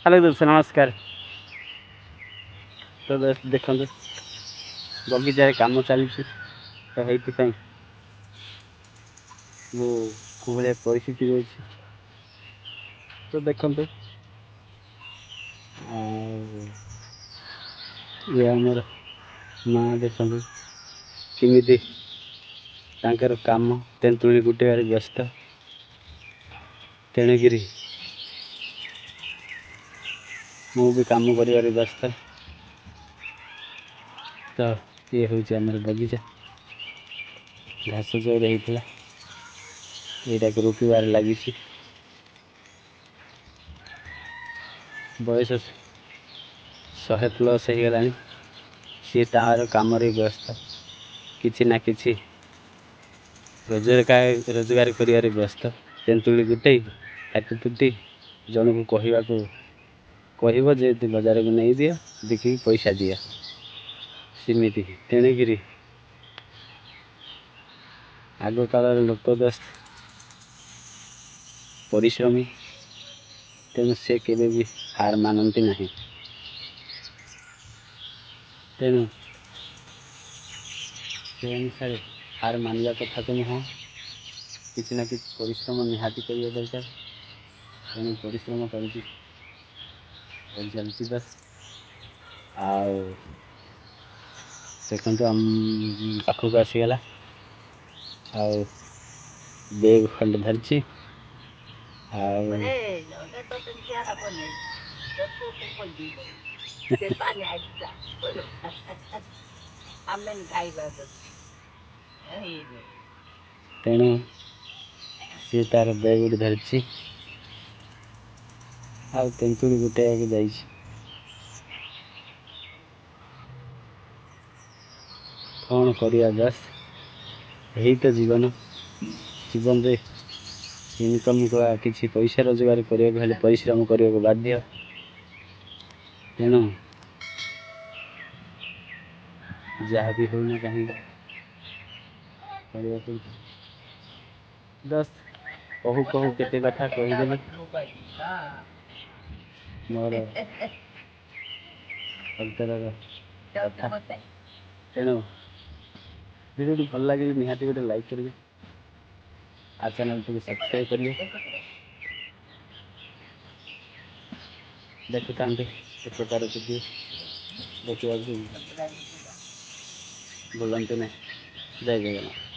Hello दोस्त नमस्कार। तो दोस्त देखो बगीचार कम चली तो ये वो कोई परिस्थिति रही तो देखो ये आमर माँ देखो केमी कम तेंतुड़ी गुटे व्यस्त तेणुक मु भी कम कर व्यस्त। तो ये हूँ आम बगीचा घास जो होता यहाँ को रोपार लगी बयस 100+ हो गला सी तार कम व्यस्त किसी ना कि रोजगार कर व्यस्त तेंतुड़ी गुटे ताकि पुटी जन को कह बजार को नहीं दियो देखिए पैसा दिया सेमती तेणुक आग काल लोक दस्त परिश्रमी तेणु से केवे भी हार मानती नहीं तेणु से अनुसार हार मानवा कथा तो नुह किसी ना कि परिश्रम निहाती करने दरकार तेणु परिश्रम कर चलती बस देखते आम पाखक आसीगला बेग खंड धरची तेणु सी तार बेग गोटे धरची तेंतुड़ी गोटे जा कौन करिया दस यही तो जीवन जीवन रे इनकम किसी पैसा रोजगार करने परिश्रम करने को बाध्य तेणु जहाँ भी होना कहीं दस कहू कहू केते कथा कहीदेवी मोर अंतर तेणु भिडियो भल लगे निहाती गोटे लाइक करेंगे आ चैनल को सब्सक्राइब करेंगे देखु था प्रकार वीडियो देखा भूलते नहीं। जय जगन्नाथ।